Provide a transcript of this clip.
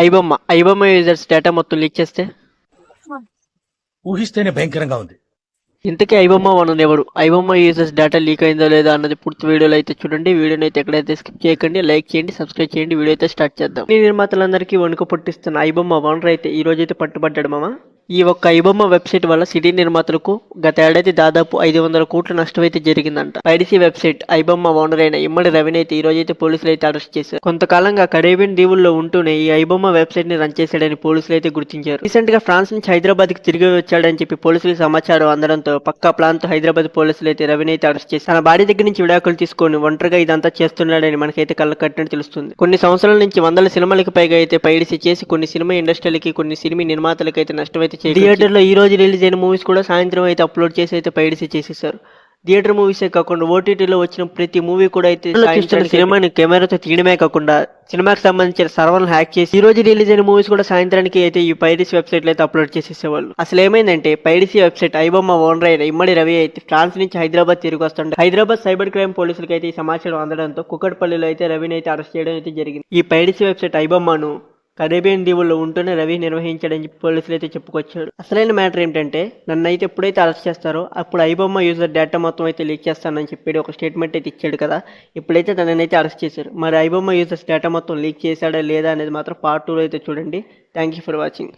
IBomma users data మొత్తం leak చేస్తే ఊహిస్తేనే భయంకరంగా ఉంది. ఇంతకీ ఐబొమ్మ ఓనర్ ఎవరు? ఐబొమ్మ యూజర్స్ డేటా లీక్ అయిందో లేదా అన్నది పూర్తి వీడియోలో అయితే చూడండి. వీడియోని అయితే ఎక్కడైతే స్కిప్ చేయకండి, లైక్ చేయండి, సబ్స్క్రైబ్ చేయండి. వీడియో అయితే స్టార్ట్ చేద్దాం. ఈ నిర్మాతలందరికీ వణుకు పుట్టిస్తున్న ఐబొమ్మ ఓనర్ అయితే ఈ రోజు అయితే పట్టుబడ్డాడు మామ. ఈ ఒక్క ఐబొమ్మ వెబ్సైట్ వల్ల సిటీ నిర్మాతలకు గత ఏడాది దాదాపు 500 కోట్ల నష్టం అయితే జరిగిందంట. పైరసీ వెబ్సైట్ ఐబొమ్మ ఓనర్ అయిన ఇమ్మడి రవిని అయితే ఈ రోజు అయితే పోలీసులు అయితే అరెస్ట్ చేశారు. కొంతకాలంగా కరేబియన్ దీవుల్లో ఉంటూనే ఈ ఐబొమ్మ వెబ్సైట్ ని రన్ చేశాడని పోలీసులు అయితే గుర్తించారు. రీసెంట్ గా ఫ్రాన్స్ నుంచి హైదరాబాద్ కి తిరిగి వచ్చాడని చెప్పి పోలీసులకు సమాచారం అందడంతో పక్కా ప్లాన్ తో హైదరాబాద్ పోలీసులు అయితే రవిని అయితే అరెస్ట్ చేశారు. తన భార్య దగ్గర నుంచి విడాకులు తీసుకొని ఒంటరిగా ఇదంతా చేస్తున్నాడని మనకైతే కళ్ళ కట్టినట్టు తెలుస్తుంది. కొన్ని సంవత్సరాల నుంచి 100 సినిమాలకు పైగా అయితే పైరసీ చేసి కొన్ని సినిమా ఇండస్ట్రీలకి, కొన్ని సినిమా నిర్మాతలకు అయితే నష్టం అయితే థియేటర్ లో ఈ రోజు రిలీజ్ అయిన మూవీస్ కూడా సాయంత్రం అయితే అప్లోడ్ చేసి అయితే పైరసీ చేసేసారు. థియేటర్ మూవీసే కాకుండా ఓటీటీలో వచ్చిన ప్రతి మూవీ కూడా అయితే సినిమాని కెమెరాతో తీయడమే కాకుండా సినిమాకి సంబంధించిన సర్వర్లను హ్యాక్ చేసి ఈ రోజు రిలీజ్ అయిన మూవీస్ కూడా సాయంత్రానికి అయితే ఈ పైరసీ వెబ్సైట్ లో అయితే అప్లోడ్ చేసేసేవాళ్ళు. అసలు ఏమైందంటే పైరసీ వెబ్సైట్ ఐబొమ్మ ఓనర్ అయిన ఇమ్మడి రవి అయితే ఫ్రాన్స్ నుంచి హైదరాబాద్ తిరిగి వస్తుండే హైదరాబాద్ సైబర్ క్రైమ్ పోలీసులకి అయితే ఈ సమాచారం అందడంతో కుకట్పల్లిలో అయితే రవిని అయితే అరెస్ట్ చేయడం అయితే జరిగింది. ఈ పైరసీ వెబ్సైట్ ఐబొమ్మను కరేబియన్ దీవుల్లో ఉంటూనే రవి నిర్వహించాడని చెప్పి పోలీసులు అయితే చెప్పుకొచ్చాడు. అసలైన మ్యాటర్ ఏంటంటే నన్ను అయితే ఎప్పుడైతే అరెస్ట్ చేస్తారో అప్పుడు ఐబొమ్మ యూజర్ డేటా మొత్తం అయితే లీక్ చేస్తానని చెప్పి ఒక స్టేట్మెంట్ అయితే ఇచ్చాడు కదా. ఇప్పుడైతే తనని అయితే అరెస్ట్ చేశారు. మరి ఐబొమ్మ యూజర్స్ డేటా మొత్తం లీక్ చేశాడా లేదా అనేది మాత్రం పార్ట్ 2లో అయితే చూడండి. Thank you for watching.